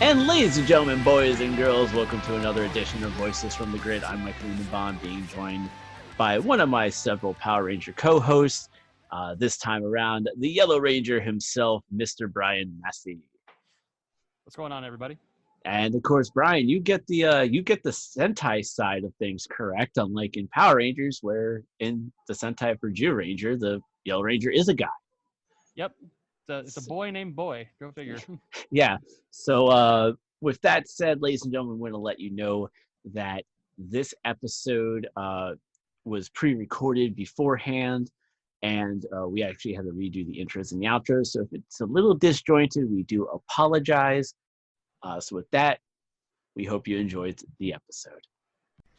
And ladies and gentlemen, boys and girls, welcome to another edition of Voices from the Grid. I'm Michael Lindenbaum, being joined by one of my several Power Ranger co-hosts. This time around, the Yellow Ranger himself, Mr. Brian Massey. What's going on, everybody? And of course, Brian, you get the Sentai side of things correct, unlike in Power Rangers, where in the Sentai for Jew Ranger, the Yellow Ranger is a guy. Yep, it's a boy named Boy. Go figure. Yeah. So with that said, ladies and gentlemen, we're going to let you know that this episode was pre-recorded beforehand, and we actually had to redo the intros and the outros. So if it's a little disjointed, we do apologize. So with that, we hope you enjoyed the episode.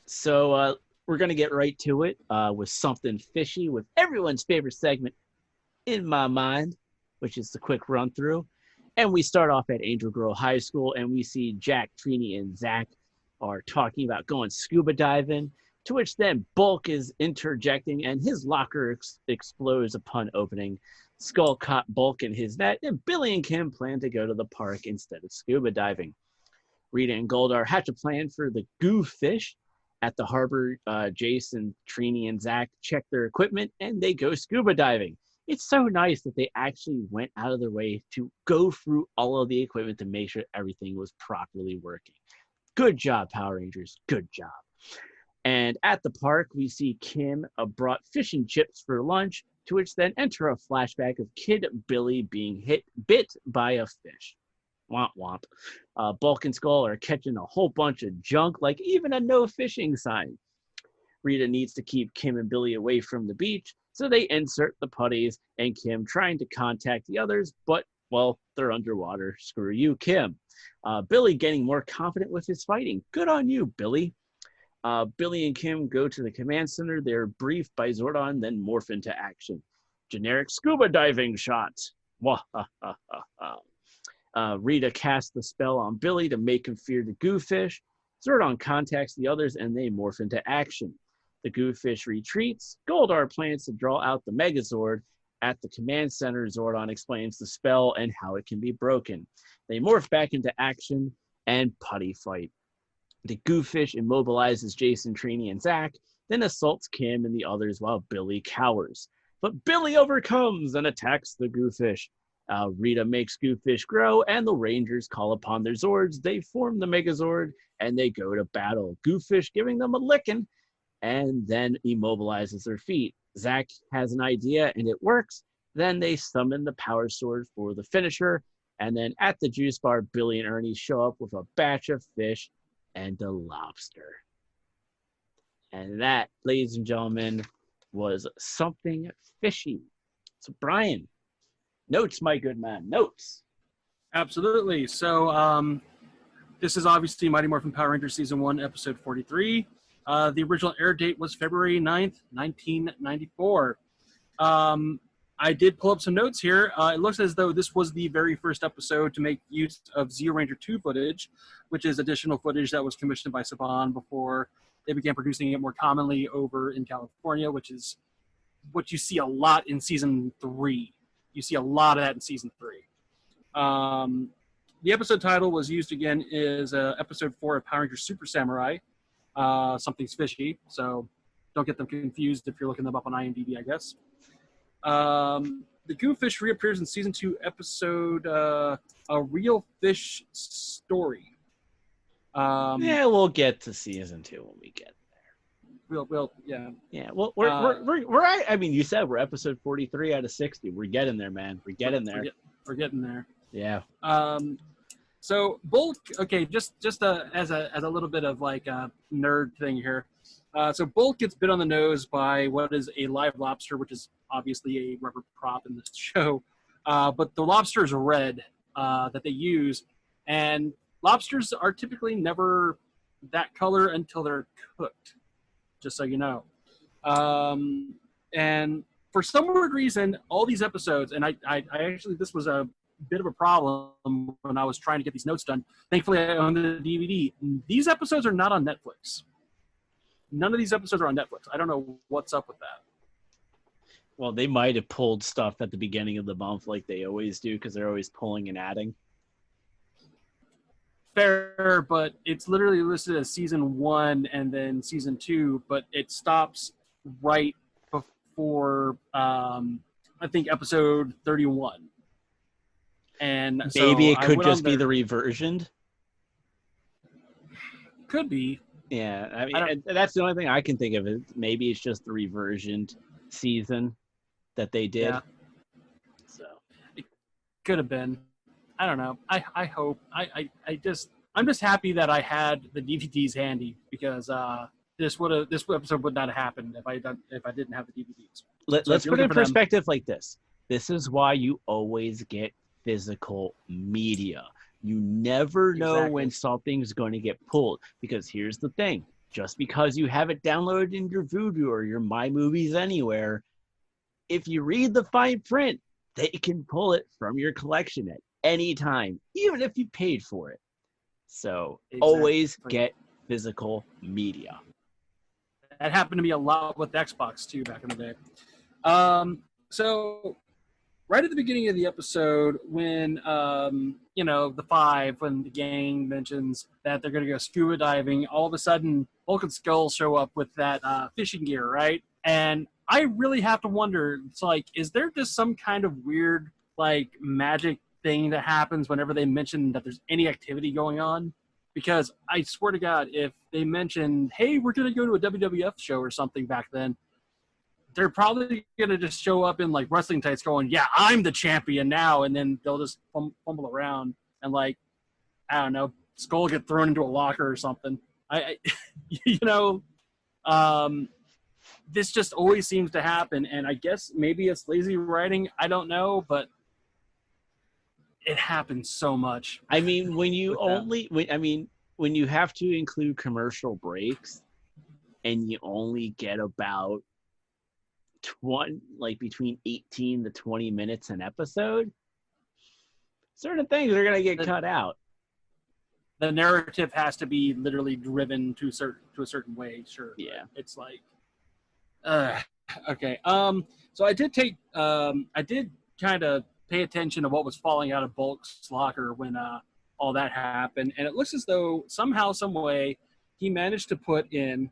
So we're going to get right to it with something fishy, with everyone's favorite segment in my mind, which is the quick run through. And we start off at Angel Grove High School, and we see Jack, Trini, and Zach are talking about going scuba diving, to which then Bulk is interjecting, and his locker explodes upon opening. Skull caught Bulk in his net, and Billy and Kim plan to go to the park instead of scuba diving. Rita and Goldar hatch a plan for the goo fish. At the harbor, Jason, Trini, and Zach check their equipment, and they go scuba diving. It's so nice that they actually went out of their way to go through all of the equipment to make sure everything was properly working. Good job, Power Rangers. Good job. And at the park, we see Kim brought fish and chips for lunch, to which then enter a flashback of Kid Billy being bit by a fish. Womp womp. Bulk and Skull are catching a whole bunch of junk, like even a no fishing sign. Rita needs to keep Kim and Billy away from the beach, so they insert the putties, and Kim trying to contact the others, but, well, they're underwater. Screw you, Kim. Billy getting more confident with his fighting. Good on you, Billy. Billy and Kim go to the command center. They're briefed by Zordon, then morph into action. Generic scuba diving shots. Rita casts the spell on Billy to make him fear the goofish. Zordon contacts the others, and they morph into action. The goofish retreats. Goldar plans to draw out the Megazord. At the command center, Zordon explains the spell and how it can be broken. They morph back into action and putty fight. The goofish immobilizes Jason, Trini, and Zach, then assaults Kim and the others while Billy cowers. But Billy overcomes and attacks the goofish. Rita makes goofish grow, and the Rangers call upon their Zords. They form the Megazord, and they go to battle. Goofish giving them a licking, and then immobilizes their feet. Zach has an idea, and it works. Then they summon the Power Sword for the finisher, and then at the juice bar, Billy and Ernie show up with a batch of fish and a lobster. And that, ladies and gentlemen, was something fishy. So, Brian, notes, my good man, notes. Absolutely. So, this is obviously Mighty Morphin Power Rangers Season 1, Episode 43. The original air date was February 9th, 1994. I did pull up some notes here. It looks as though this was the very first episode to make use of Zeo Ranger 2 footage, which is additional footage that was commissioned by Saban before they began producing it more commonly over in California, which is what you see a lot in Season 3. You see a lot of that in Season 3. The episode title was used again is Episode 4 of Power Rangers Super Samurai. Something's fishy, so don't get them confused if you're looking them up on IMDb, I guess. The Goofish reappears in Season 2 episode A Real Fish Story. Yeah, we'll get to Season 2 when we get there. We'll yeah. Yeah, well, we're I mean, you said we're episode 43 out of 60. We're getting there, man. We're getting there. We're getting there. Yeah. So Bulk, okay, just as a little bit of like a nerd thing here. So Bulk gets bit on the nose by what is a live lobster, which is obviously a rubber prop in this show. But the lobster is red that they use, and lobsters are typically never that color until they're cooked, just so you know. And for some weird reason, all these episodes, and I actually, this was a bit of a problem when I was trying to get these notes done. Thankfully, I own the DVD. These episodes are not on Netflix. None of these episodes are on Netflix. I don't know what's up with that. Well, they might have pulled stuff at the beginning of the month like they always do because they're always pulling and adding. fair, but it's literally listed as season 1 and then season 2, but it stops right before I think episode 31. And Maybe so it I could went on just be there. the reversioned. Could be. Yeah, I mean, I don't- and that's the only thing I can think of. Is maybe it's just the reversioned season that they did. Yeah. So Could have been. I don't know. I hope. I'm just happy that I had the DVDs handy because this episode would not have happened if I didn't have the DVDs. So let's if you're put it looking in for them, perspective like this. This is why you always get physical media. You never know when Exactly. something's going to get pulled. Because here's the thing: just because you have it downloaded in your Vudu or your My Movies Anywhere, if you read the fine print, they can pull it from your collection at any time, even if you paid for it. So always Exactly. get physical media. That happened to me a lot with Xbox too back in the day. So right at the beginning of the episode, when the five, when the gang mentions that they're going to go scuba diving, all of a sudden Bulk and Skull show up with that fishing gear, right? And I really have to wonder, it's like, is there just some kind of weird like magic thing that happens whenever they mention that there's any activity going on? Because I swear to God, if they mention, hey, we're going to go to a WWF show or something back then, they're probably going to just show up in like wrestling tights going, yeah, I'm the champion now. And then they'll just fumble around and like, I don't know, Skull get thrown into a locker or something. This just always seems to happen. And I guess maybe it's lazy writing. I don't know, but it happens so much. I mean, when you With them. when you have to include commercial breaks and you only get about between 18 to 20 minutes an episode, certain things are going to get cut out. The narrative has to be literally driven to a certain way. Sure. Yeah. It's like, okay. So I did kind of pay attention to what was falling out of Bulk's locker when all that happened, and it looks as though somehow, some way, he managed to put in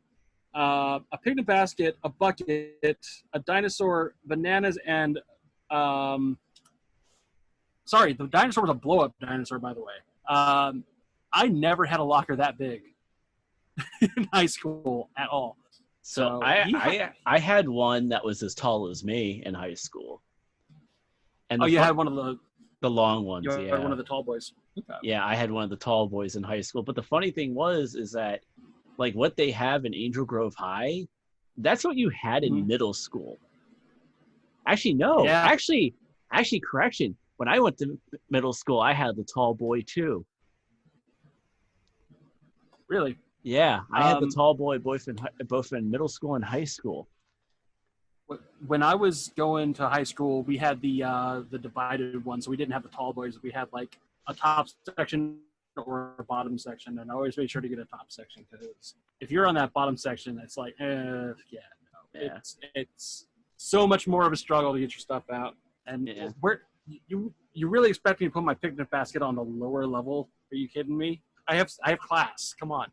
a picnic basket, a bucket, a dinosaur, bananas, and sorry, the dinosaur was a blow-up dinosaur, by the way. I never had a locker that big in high school at all. So I had one that was as tall as me in high school. And you had one of the long ones, you yeah. had one of the tall boys. Okay. Yeah, I had one of the tall boys in high school. But the funny thing is that like what they have in Angel Grove High, that's what you had in middle school. Actually, no. Yeah. Actually, correction. When I went to middle school, I had the tall boy too. Really? Yeah, I had the tall boy both in middle school and high school. When I was going to high school, we had the divided one, so we didn't have the tall boys. We had like a top section or a bottom section, and I always made sure to get a top section because if you're on that bottom section, it's like, it's so much more of a struggle to get your stuff out. And where you really expect me to put my picnic basket on the lower level? Are you kidding me? I have class. Come on.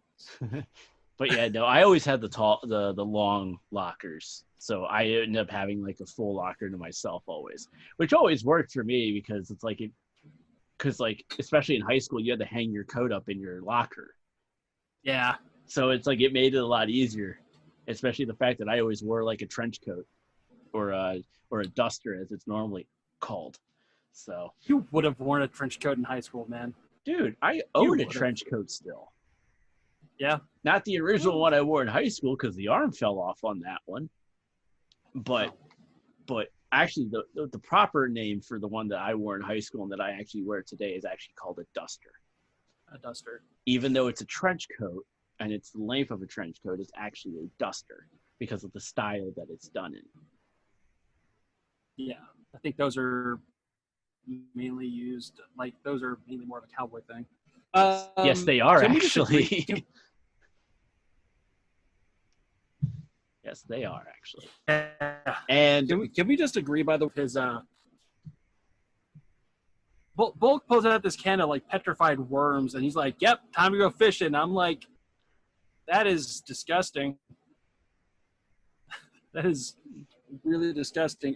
But yeah, no, I always had the long lockers. So I ended up having like a full locker to myself always, which always worked for me because it's like especially in high school, you had to hang your coat up in your locker. Yeah. So it's like it made it a lot easier, especially the fact that I always wore like a trench coat or a duster as it's normally called. So you would have worn a trench coat in high school, man. Dude, I own a trench coat still. Yeah. Not the original one I wore in high school because the arm fell off on that one. But actually the proper name for the one that I wore in high school and that I actually wear today is actually called a duster. A duster. Even though it's a trench coat and it's the length of a trench coat, it's actually a duster because of the style that it's done in. Yeah. I think those are mainly used, like those are mainly more of a cowboy thing. Yes, they are actually. Yes, they are actually. Yeah. And can we just agree by the way his Bulk pulls out this can of like petrified worms, and he's like, "Yep, time to go fishing." I'm like, "That is disgusting. That is really disgusting."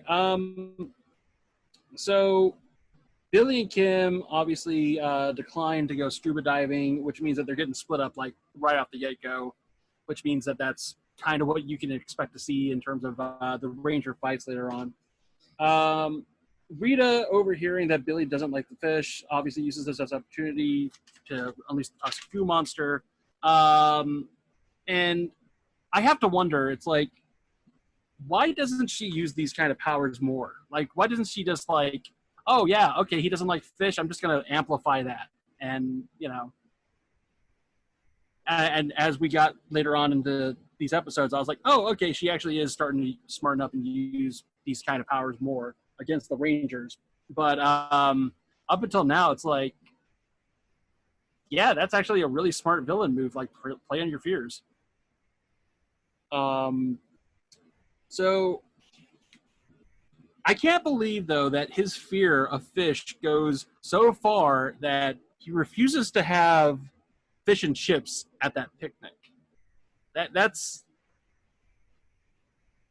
So Billy and Kim obviously declined to go scuba diving, which means that they're getting split up like right off the get-go, which means that that's kind of what you can expect to see in terms of the Ranger fights later on. Rita, overhearing that Billy doesn't like the fish, obviously uses this as an opportunity to unleash a goo monster. And I have to wonder, it's like, why doesn't she use these kind of powers more? Like, why doesn't she just like, oh yeah, okay, he doesn't like fish, I'm just going to amplify that. And, and as we got later on into these episodes, I was like, oh, okay, she actually is starting to smarten up and use these kind of powers more against the Rangers. But up until now, it's like, yeah, that's actually a really smart villain move, like play on your fears. So I can't believe, though, that his fear of fish goes so far that he refuses to have fish and chips at that picnic. That's...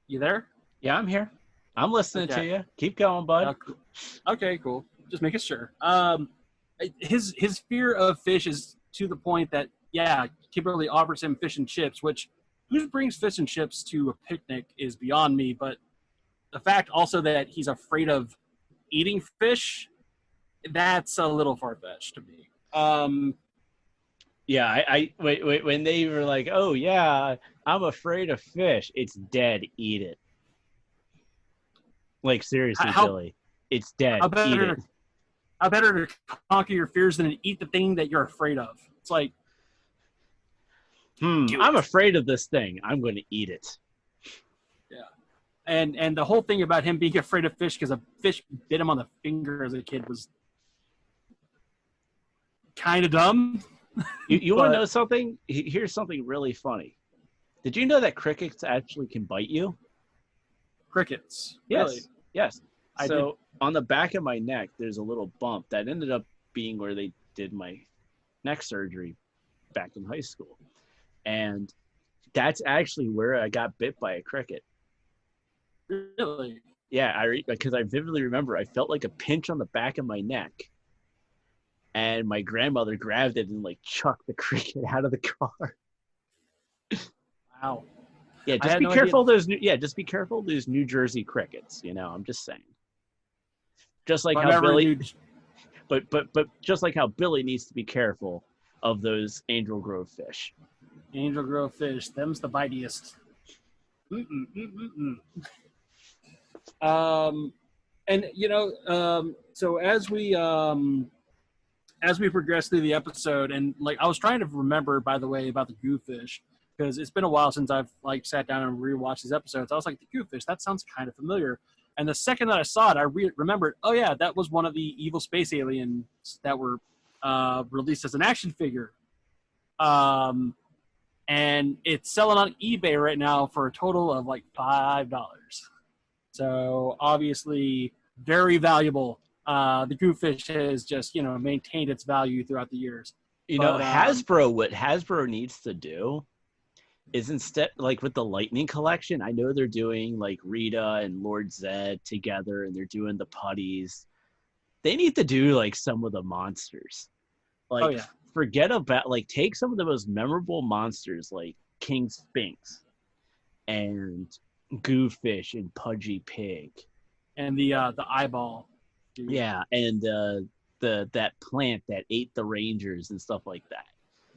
You there? Yeah, I'm here. I'm listening to you. Keep going, bud. Cool. Okay, cool. Just making sure. His fear of fish is to the point that, yeah, Kimberly offers him fish and chips, which who brings fish and chips to a picnic is beyond me. But the fact also that he's afraid of eating fish, that's a little far-fetched to me. Yeah, I wait, when they were like, oh, yeah, I'm afraid of fish. It's dead. Eat it. Like, seriously, Billy. It's dead. Eat it. How better to conquer your fears than to eat the thing that you're afraid of? It's like, I'm afraid of this thing. I'm going to eat it. Yeah. And the whole thing about him being afraid of fish because a fish bit him on the finger as a kid was kind of dumb. You want to know something? Here's something really funny. Did you know that crickets actually can bite you? Crickets? Yes. Really? Yes. So on the back of my neck, there's a little bump that ended up being where they did my neck surgery back in high school. And that's actually where I got bit by a cricket. Really? Yeah, because I vividly remember I felt like a pinch on the back of my neck. And my grandmother grabbed it and like chucked the cricket out of the car. Wow. Yeah, just be careful. Just be careful. Those New Jersey crickets. I'm just saying. Just like how Billy, but just like how Billy needs to be careful of those Angel Grove fish. Angel Grove fish, them's the bitiest. So as we progress through the episode, and like I was trying to remember, by the way, about the goofish, because it's been a while since I've like sat down and rewatched these episodes. I was like, the goofish, that sounds kind of familiar. And the second that I saw it, I remembered, oh yeah, that was one of the evil space aliens that were released as an action figure. And it's selling on eBay right now for a total of like $5. So obviously very valuable. The goofish has just, maintained its value throughout the years. Hasbro, what Hasbro needs to do is instead, like with the Lightning collection, I know they're doing like Rita and Lord Zed together and they're doing the putties. They need to do like some of the monsters. Like, forget about, like, take some of the most memorable monsters like King Sphinx and Goofish and Pudgy Pig. And the eyeball. Yeah, and that plant that ate the Rangers and stuff like that.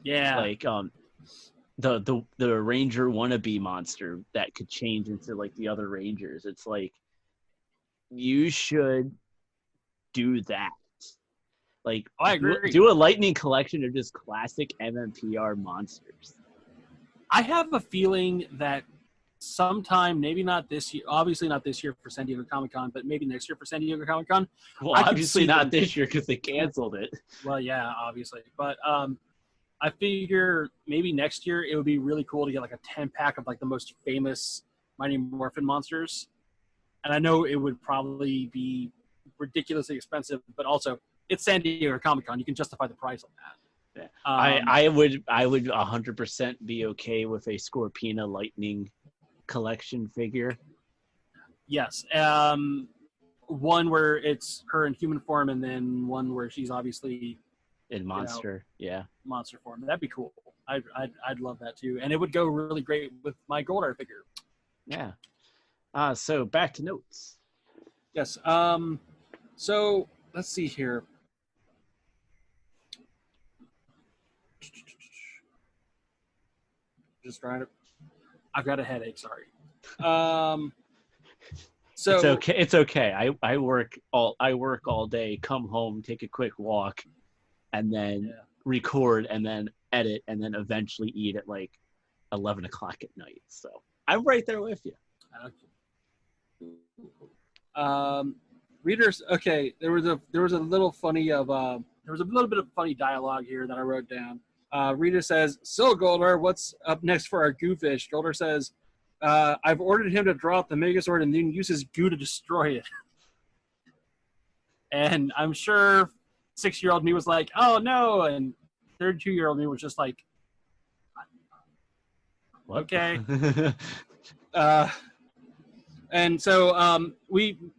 Yeah. Like the Ranger wannabe monster that could change into like the other Rangers. It's like you should do that. Like, I agree. Do a Lightning collection of just classic MMPR monsters. I have a feeling that sometime, maybe not this year, obviously not this year for San Diego Comic-Con, but maybe next year for San Diego Comic-Con. Well, obviously not this year because they canceled it. Well, yeah, obviously. But I figure maybe next year it would be really cool to get like a 10-pack of like the most famous Mighty Morphin monsters. And I know it would probably be ridiculously expensive, but also it's San Diego Comic-Con. You can justify the price on that. Yeah. Um, I would 100% be okay with a Scorpina Lightning collection figure. Yes. One where it's her in human form, and then one where she's obviously In monster, yeah. monster form. That'd be cool. I'd love that too, and it would go really great with my Goldar figure. Yeah. So back to notes. Yes. So let's see here. Just trying to. I've got a headache. Sorry. So It's okay. It's okay. I work all day, come home, take a quick walk, and then record, and then edit, and then eventually eat at like 11 o'clock at night. So I'm right there with you. Readers. Okay, there was a little funny of there was a little bit of funny dialogue here that I wrote down. Reader says, "So Goldar, what's up next for our goofish?" Goldar says, "I've ordered him to drop the Megazord and then use his goo to destroy it." And I'm sure 6-year-old me was like, "Oh no," and 32-year-old me was just like, What? "Okay." And so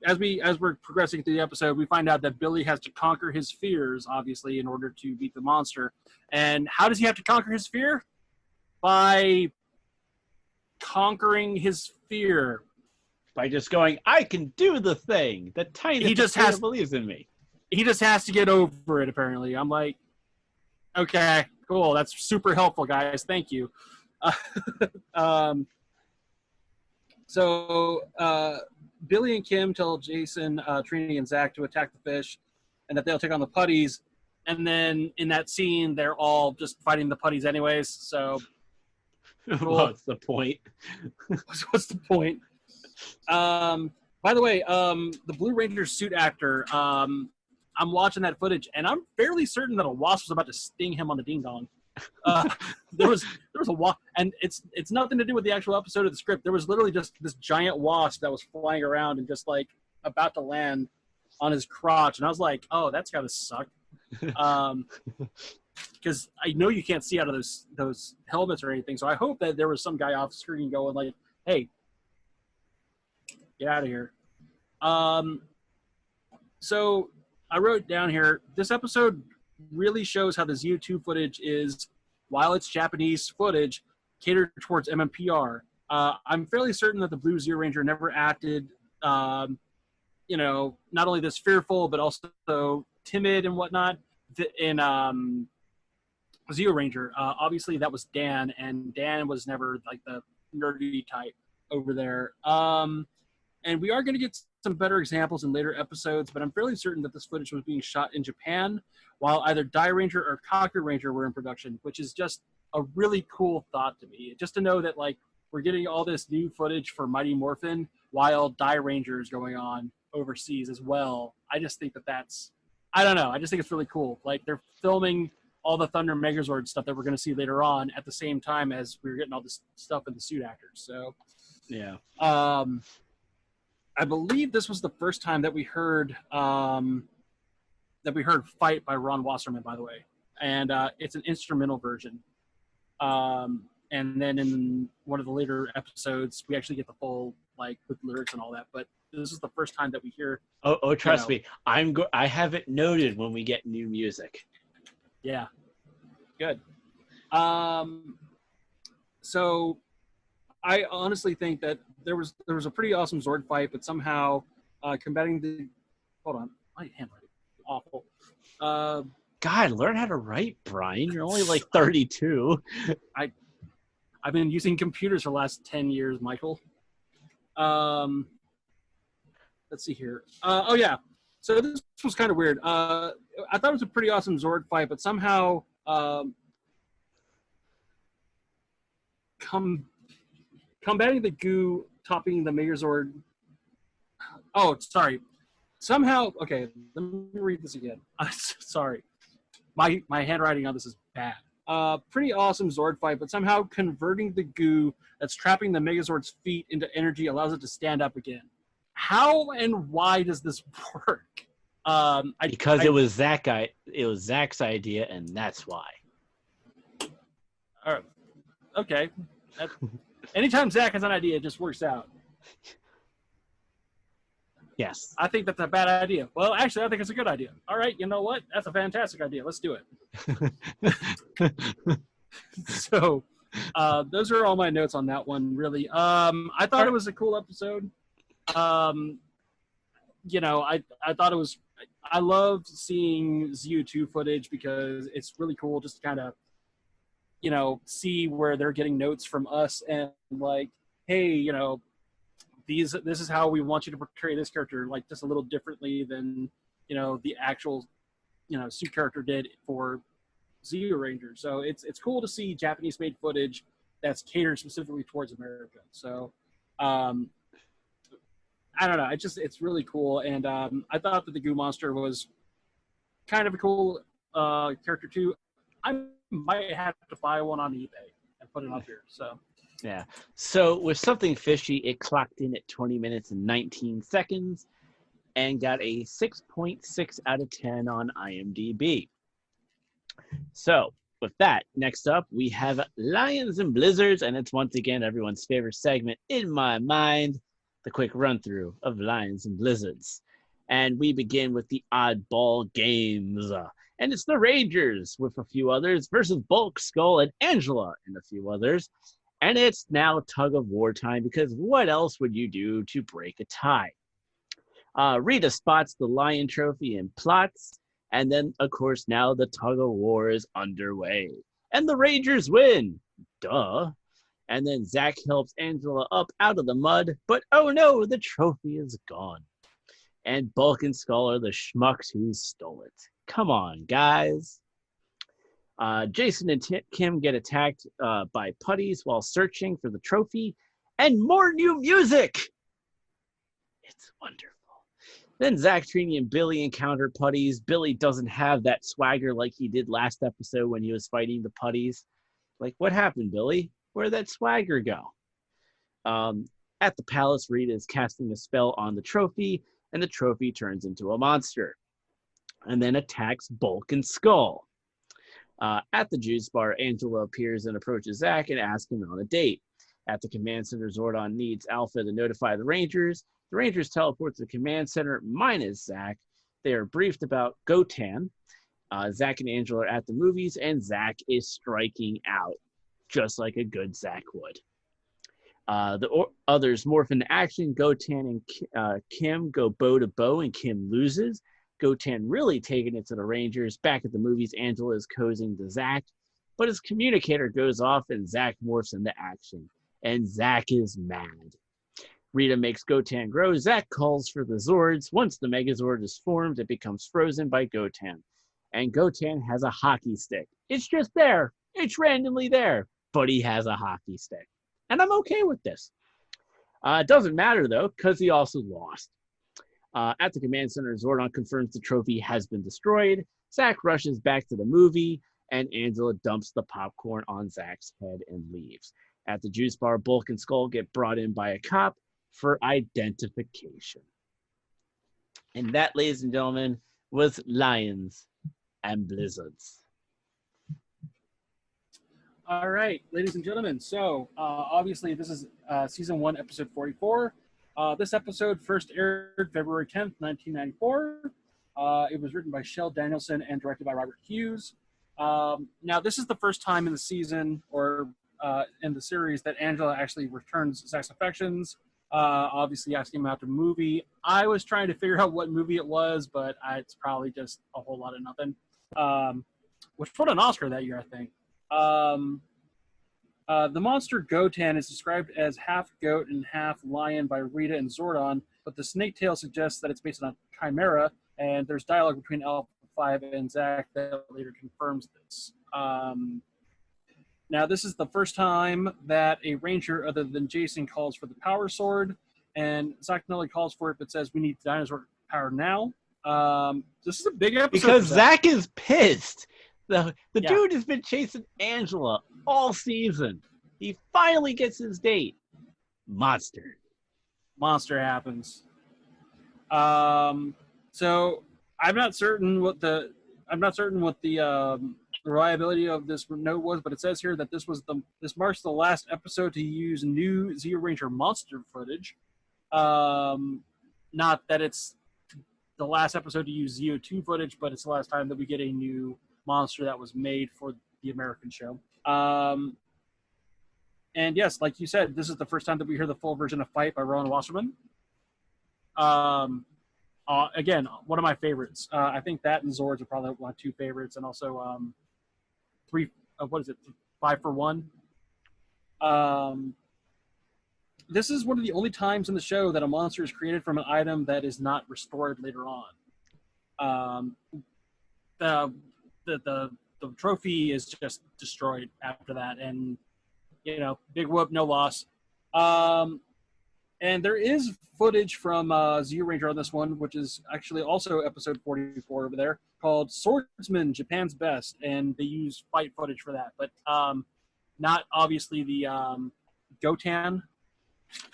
as we're progressing through the episode, we find out that Billy has to conquer his fears, obviously, in order to beat the monster. And how does he have to conquer his fear? By conquering his fear. By just going, I can do the thing. The tiny He just that believes in me. He just has to get over it, apparently. I'm like, okay, cool. That's super helpful, guys. Thank you. So Billy and Kim tell Jason, Trini, and Zach to attack the fish, and that they'll take on the putties. And then in that scene, they're all just fighting the putties anyways. So What's the point? what's the point? By the way, the Blue Ranger suit actor, I'm watching that footage, and I'm fairly certain that a wasp was about to sting him on the ding dong. There was a wasp, and it's nothing to do with the actual episode of the script. There was literally just this giant wasp that was flying around and just like about to land on his crotch, and I was like, "Oh, that's gotta suck," because I know you can't see out of those helmets or anything. So I hope that there was some guy off screen going like, "Hey, get out of here." So I wrote down here, this episode really shows how this YouTube footage is, while it's Japanese footage, catered towards MMPR. I'm fairly certain that the Blue Zero Ranger never acted, not only this fearful, but also timid and whatnot. In Zero Ranger, obviously that was Dan, and Dan was never like the nerdy type over there. And we are going to get some better examples in later episodes, but I'm fairly certain that this footage was being shot in Japan, while either Die Ranger or Kaku Ranger were in production, which is just a really cool thought to me. Just to know that like we're getting all this new footage for Mighty Morphin while Die Ranger is going on overseas as well. I just think that's, I don't know. I just think it's really cool. Like they're filming all the Thunder Megazord stuff that we're going to see later on at the same time as we're getting all this stuff in the suit actors. So yeah. I believe this was the first time that we heard "Fight" by Ron Wasserman, by the way, and it's an instrumental version. And then in one of the later episodes, we actually get the full like with lyrics and all that. But this is the first time that we hear. Oh, trust me, I have it noted when we get new music. Yeah, good. So I honestly think that there was a pretty awesome Zord fight, but somehow combating the my handwriting awful. God, learn how to write, Brian. You're only like 32. I've been using computers for the last 10 years, Michael. Let's see here. Oh yeah. So this was kind of weird. I thought it was a pretty awesome Zord fight, but somehow combating the goo, topping the Megazord. Oh, sorry. Somehow, okay, let me read this again. Sorry. My handwriting on this is bad. Pretty awesome Zord fight, but somehow converting the goo that's trapping the Megazord's feet into energy allows it to stand up again. How and why does this work? Because it was Zach's idea, and that's why. All right. Okay. Anytime Zach has an idea, it just works out. Yes. I think that's a bad idea. Well, actually, I think it's a good idea. All right, you know what? That's a fantastic idea. Let's do it. So, those are all my notes on that one, really. I thought it was a cool episode. You know, I thought it was... I loved seeing ZU2 footage because it's really cool just to kind of, you know, see where they're getting notes from us and like, hey, you know, this is how we want you to portray this character, like just a little differently than, you know, the actual, you know, suit character did for ZU Ranger. So it's cool to see Japanese made footage that's catered specifically towards America. So I don't know. It's really cool. And I thought that the Goo Monster was kind of a cool character too. I might have to buy one on eBay and put it up here. So yeah. So with Something Fishy, it clocked in at 20 minutes and 19 seconds and got a 6.6 out of 10 on IMDb. So with that, next up, we have Lions and Blizzards, and it's once again everyone's favorite segment in my mind, the quick run-through of Lions and Blizzards. And we begin with the oddball games. And it's the Rangers with a few others versus Bulk, Skull, and Angela and a few others. And it's now tug of war time because what else would you do to break a tie? Rita spots the Lion Trophy and plots. And then, of course, now the tug of war is underway. And the Rangers win. Duh. And then Zach helps Angela up out of the mud. But oh no, the trophy is gone. And Bulk and Skull are the schmucks who stole it. Come on, guys. Jason and Kim get attacked by putties while searching for the trophy. And more new music. It's wonderful. Then Zach, Trini, and Billy encounter putties. Billy doesn't have that swagger like he did last episode when he was fighting the putties. Like, what happened, Billy? Where'd that swagger go? At the palace, Rita is casting a spell on the trophy, and the trophy turns into a monster. And then attacks Bulk and Skull. At the juice bar, Angela appears and approaches Zach and asks him on a date. At the command center, Zordon needs Alpha to notify the Rangers. The Rangers teleport to the command center minus Zach. They are briefed about Gotan. Zach and Angela are at the movies, and Zach is striking out, just like a good Zach would. The others morph into action. Gotan and Kim go bow to bow, and Kim loses. Gotan really taking it to the Rangers. Back at the movies, Angela is cozying to Zach, but his communicator goes off, and Zach morphs into action. And Zach is mad. Rita makes Gotan grow. Zach calls for the Zords. Once the Megazord is formed, it becomes frozen by Gotan. And Gotan has a hockey stick. It's just there. It's randomly there. But he has a hockey stick. And I'm okay with this. It doesn't matter, though, because he also lost. At the command center, Zordon confirms the trophy has been destroyed. Zach rushes back to the movie, and Angela dumps the popcorn on Zach's head and leaves. At the juice bar, Bulk and Skull get brought in by a cop for identification. And that, ladies and gentlemen, was Lions and Blizzards. All right, ladies and gentlemen. So, obviously, this is Season 1, Episode 44. This episode first aired February 10th, 1994. It was written by Shel Danielson and directed by Robert Hughes. Now, this is the first time in the season or in the series that Angela actually returns Zach's affections. Obviously, asking him about the movie. I was trying to figure out what movie it was, but it's probably just a whole lot of nothing. Which won an Oscar that year, I think. The monster Gotan is described as half goat and half lion by Rita and Zordon, but the snake tail suggests that it's based on a chimera, and there's dialogue between Alpha 5 and Zach that later confirms this. Now, this is the first time that a ranger other than Jason calls for the power sword, and Zach not only calls for it, but says, we need dinosaur power now. This is a big episode. Because Zach is pissed. The Yeah. dude has been chasing Angela all season. He finally gets his date. Monster Monster happens. So I'm not certain what the reliability of this note was, but it says here that this marks the last episode to use new Zeo Ranger monster footage. Not that it's the last episode to use Zeo 2 footage, but it's the last time that we get a new monster that was made for the American show. And yes, like you said, this is the first time that we hear the full version of Fight by Rowan Wasserman. Again, one of my favorites. I think that and Zords are probably my two favorites, and also what is it, 5 for 1. This is one of the only times in the show that a monster is created from an item that is not restored later on. The trophy is just destroyed after that, and big whoop, no loss. And there is footage from Zeo Ranger on this one, which is actually also episode 44 over there, called Swordsman, Japan's Best, and they use fight footage for that, but not obviously the Gotan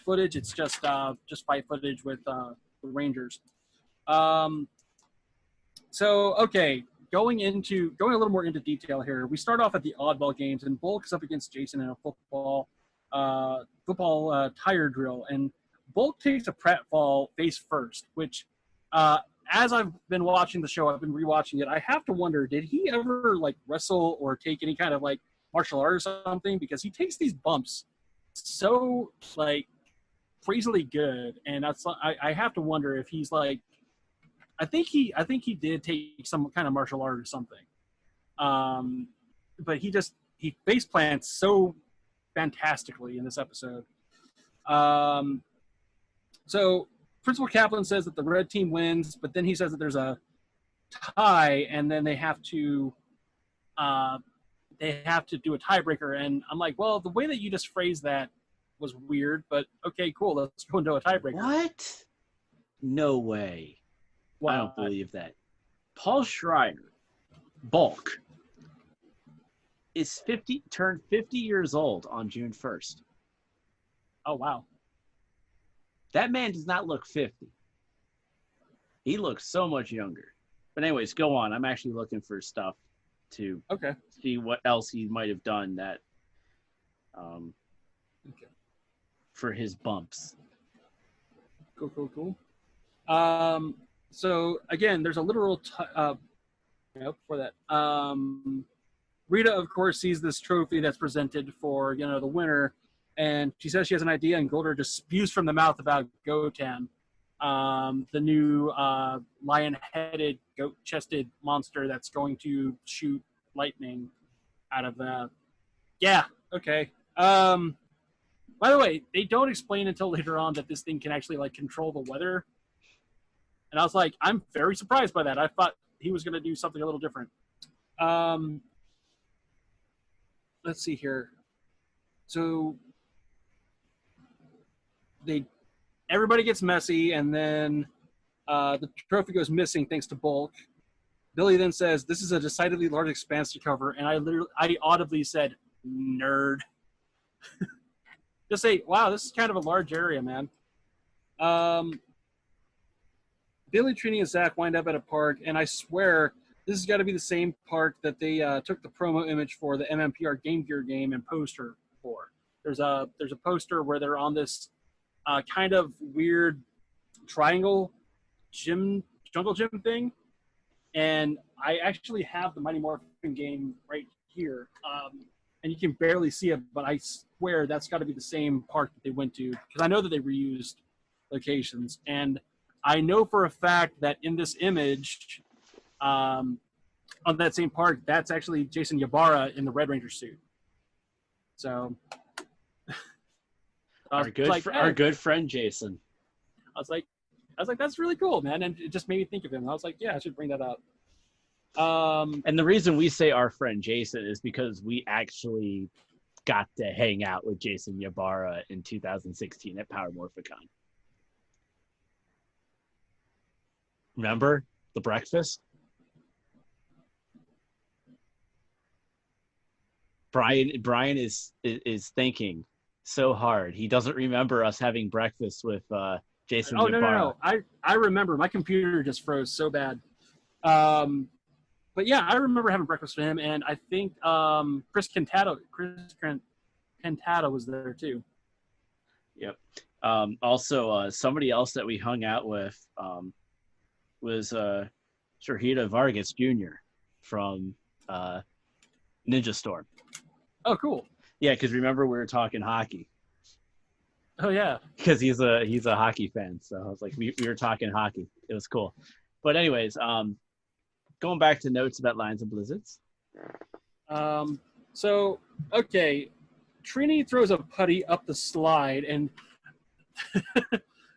footage. It's just fight footage with the Rangers. So, okay, going a little more into detail here, we start off at the Oddball Games, and Bulk is up against Jason in a football tire drill, and Bulk takes a pratfall face first, which, as I've been watching the show, I've been rewatching it, I have to wonder, did he ever, wrestle or take any kind of, martial art or something? Because he takes these bumps so, crazily good, and I have to wonder if he's, I think he did take some kind of martial art or something. But he face plants so fantastically in this episode. So Principal Kaplan says that the red team wins, but then he says that there's a tie, and then they have to do a tiebreaker. And I'm like, well, the way that you just phrased that was weird, but okay, cool. Let's go into a tiebreaker. What? No way. I don't believe that. Paul Schreier, Bulk, turned 50 years old on June 1st. Oh, wow. That man does not look 50. He looks so much younger. But anyways, go on. I'm actually looking for stuff to see what else he might have done that for his bumps. Cool. So again, there's a literal for that. Rita, of course, sees this trophy that's presented for the winner, and she says she has an idea, and Golder just spews from the mouth about Gotan, the new lion-headed, goat-chested monster that's going to shoot lightning out of the. Yeah. Okay. By the way, they don't explain until later on that this thing can actually control the weather. And I was like, I'm very surprised by that. I thought he was going to do something a little different. Let's see here. So everybody gets messy, and then the trophy goes missing thanks to Bulk. Billy then says, "This is a decidedly large expanse to cover," and I audibly said, "Nerd." Just say, "Wow, this is kind of a large area, man." Billy, Trini, and Zach wind up at a park, and I swear this has got to be the same park that they took the promo image for the MMPR Game Gear game and poster for. There's a poster where they're on this kind of weird triangle jungle gym thing, and I actually have the Mighty Morphin game right here, and you can barely see it, but I swear that's got to be the same park that they went to, because I know that they reused locations, and I know for a fact that in this image, on that same park, that's actually Jason Ybarra in the Red Ranger suit. So, our good friend Jason. I was like, that's really cool, man, and it just made me think of him. I was like, yeah, I should bring that up. And the reason we say our friend Jason is because we actually got to hang out with Jason Ybarra in 2016 at Power Morphicon. Remember the breakfast? Brian is thinking so hard. He doesn't remember us having breakfast with Jason Ybarra. No. I remember. My computer just froze so bad. But yeah, I remember having breakfast with him, and I think Chris Cantata was there too. Yep. Also, somebody else that we hung out with was Shahida Vargas Jr. from Ninja Storm. Oh, cool. Yeah, because remember we were talking hockey. Oh yeah. Because he's a hockey fan, so I was like, we were talking hockey. It was cool. But anyways, going back to notes about Lions and Blizzards. So okay, Trini throws a putty up the slide, and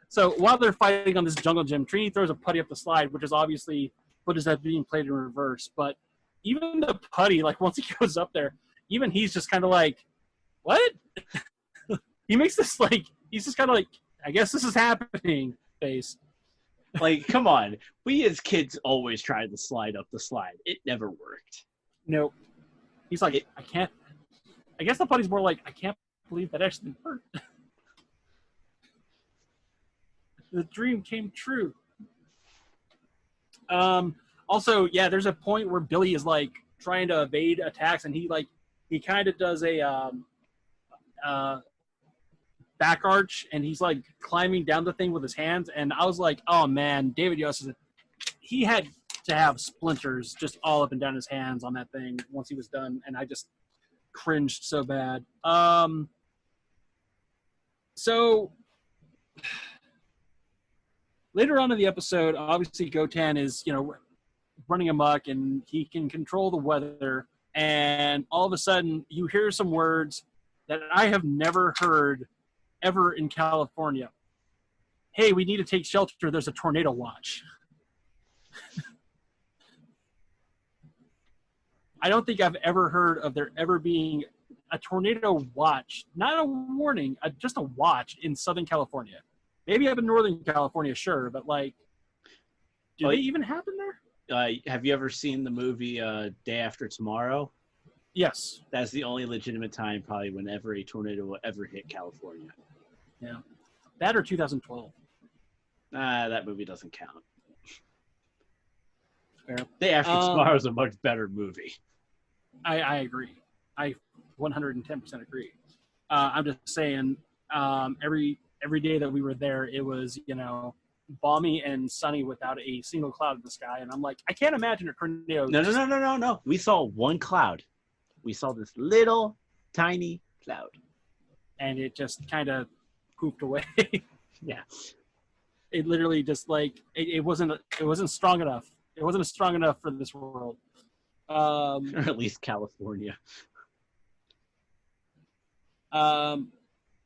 so while they're fighting on this jungle gym, Trini throws a putty up the slide, which is obviously footage that's being played in reverse. But even the putty, like once he goes up there, even he's just kind of like, what? He makes this like, he's just kind of like, I guess this is happening face. Like, come on. We as kids always tried to slide up the slide. It never worked. Nope. He's like, I can't. I guess the putty's more like, I can't believe that actually worked. The dream came true. Also, yeah, there's a point where Billy is like trying to evade attacks, and he kind of does a back arch, and he's like climbing down the thing with his hands. And I was like, oh man, David Yost he had to have splinters just all up and down his hands on that thing once he was done, and I just cringed so bad. So later on in the episode, obviously Gotan is, running amok, and he can control the weather. And all of a sudden, you hear some words that I have never heard ever in California. Hey, we need to take shelter. There's a tornado watch. I don't think I've ever heard of there ever being a tornado watch, not a warning, just a watch in Southern California. Maybe up in Northern California, sure, but like, do they even happen there? Have you ever seen the movie Day After Tomorrow? Yes. That's the only legitimate time probably whenever a tornado will ever hit California. Yeah. That or 2012. That movie doesn't count. Fair. Day After Tomorrow is a much better movie. I agree. I 110% agree. I'm just saying, every day that we were there, it was, balmy and sunny without a single cloud in the sky. And I'm like, I can't imagine a tornado. No. We saw one cloud. We saw this little tiny cloud. And it just kind of pooped away. Yeah. It literally just like, it wasn't strong enough. It wasn't strong enough for this world. Or at least California.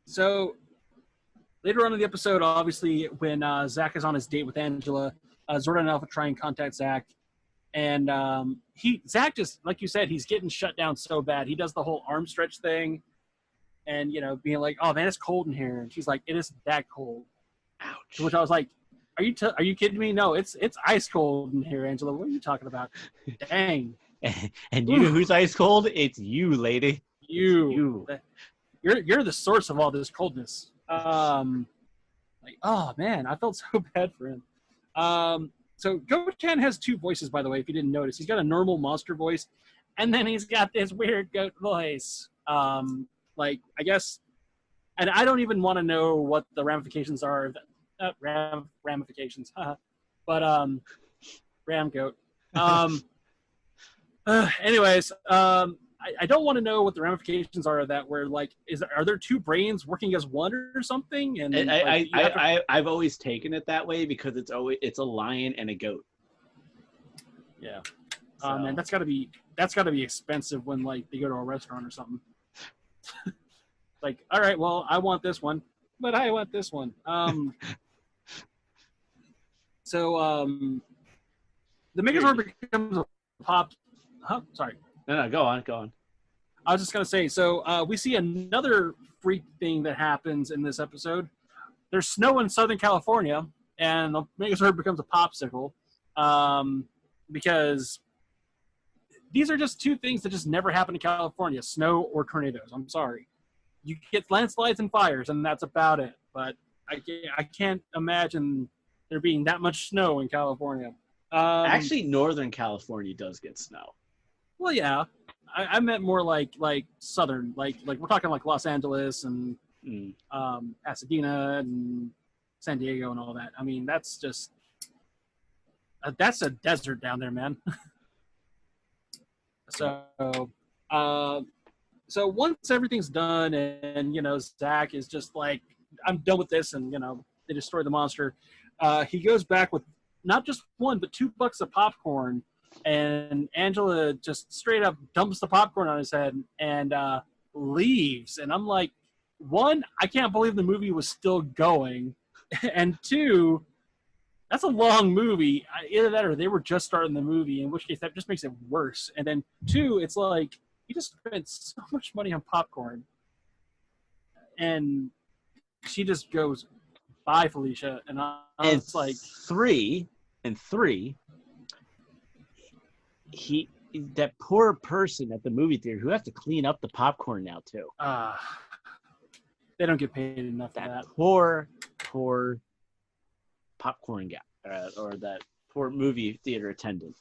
So later on in the episode, obviously, when Zach is on his date with Angela, Zordon and Alpha try and contact Zach. And Zach just, like you said, he's getting shut down so bad. He does the whole arm stretch thing and, being like, oh, man, it's cold in here. And she's like, it isn't that cold. Ouch. To which I was like, are you kidding me? No, it's ice cold in here, Angela. What are you talking about? Dang. And you know who's ice cold? It's you, lady. You. You're the source of all this coldness. Like, oh man, I felt so bad for him. So Gotan has two voices, by the way, if you didn't notice. He's got a normal monster voice, and then he's got this weird goat voice. Like, I guess, and I don't even want to know what the ramifications are. Ramifications, but ram goat. Anyways, I don't want to know what the ramifications are of that. Where like, are there two brains working as one or something? And I've always taken it that way because it's a lion and a goat. Yeah. So. Man, that's gotta be expensive when like they go to a restaurant or something. Like, all right, well, I want this one, but I want this one. So the Megazord becomes a pop. Huh? Sorry. No, go on. I was just going to say, so we see another freak thing that happens in this episode. There's snow in Southern California, and the Megazord becomes a popsicle because these are just two things that just never happen in California, snow or tornadoes. I'm sorry. You get landslides and fires, and that's about it. But I can't imagine there being that much snow in California. Actually, Northern California does get snow. Well, yeah, I meant more like southern, like we're talking like Los Angeles and Pasadena and San Diego and all that. I mean, that's just that's a desert down there, man. So, so once everything's done, and Zach is just like, I'm done with this, and they destroy the monster. He goes back with not just one but $2 of popcorn, and Angela just straight up dumps the popcorn on his head and leaves. And I'm like, one, I can't believe the movie was still going, and two, that's a long movie. Either that or they were just starting the movie, in which case that just makes it worse. And then two, it's like he just spent so much money on popcorn, and she just goes, "Bye, Felicia." And I was like, three, that poor person at the movie theater who has to clean up the popcorn now too. They don't get paid enough for that. Poor popcorn guy, or that poor movie theater attendant.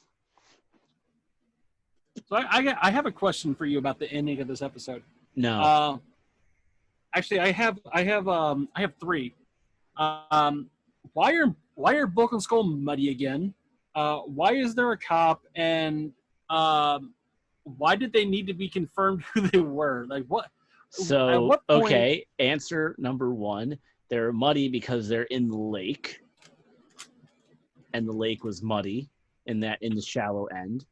So I have a question for you about the ending of this episode. No. Actually, I have three. Why are Bulk and Skull muddy again? Why is there a cop? And why did they need to be confirmed who they were? Like what? So at what point... okay, answer number one: they're muddy because they're in the lake, and the lake was muddy in the shallow end.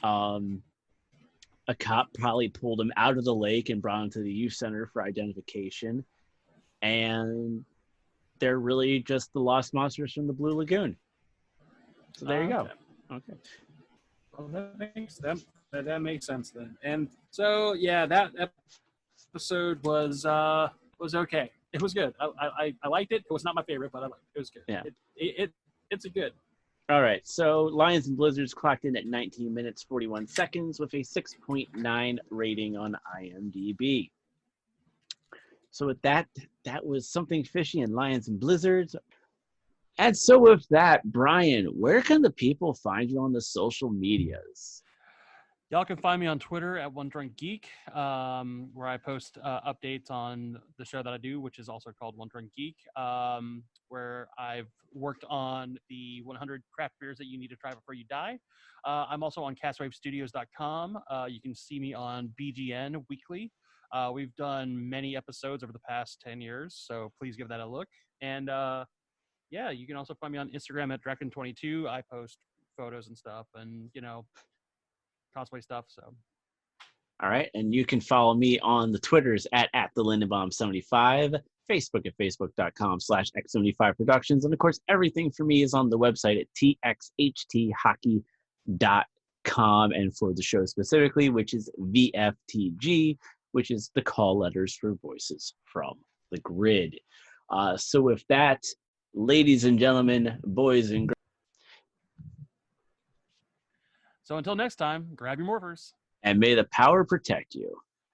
A cop probably pulled him out of the lake and brought him to the youth center for identification, and they're really just the lost monsters from the Blue Lagoon. So there you go. Okay. Well, that makes sense then. And so yeah, that episode was okay. It was good. I liked it. It was not my favorite, but I liked it. It was good. Yeah. It's a good. All right. So Lions and Blizzards clocked in at 19 minutes 41 seconds with a 6.9 rating on IMDb. So with that was Something Fishy and Lions and Blizzards. And so with that, Brian, where can the people find you on the social medias? Y'all can find me on Twitter at One Drunk Geek, where I post updates on the show that I do, which is also called One Drunk Geek, where I've worked on the 100 craft beers that you need to try before you die. I'm also on castwavestudios.com. You can see me on BGN weekly. We've done many episodes over the past 10 years, so please give that a look. And yeah, you can also find me on Instagram at Draken22. I post photos and stuff, and cosplay stuff. So all right, and you can follow me on the Twitters at the Lindenbaum75, Facebook at facebook.com/X75 Productions, and of course everything for me is on the website at txhthockey.com, and for the show specifically, which is VFTG, which is the call letters for Voices from the Grid. So with that, ladies and gentlemen, boys and girls. So until next time, grab your morphers. And may the power protect you.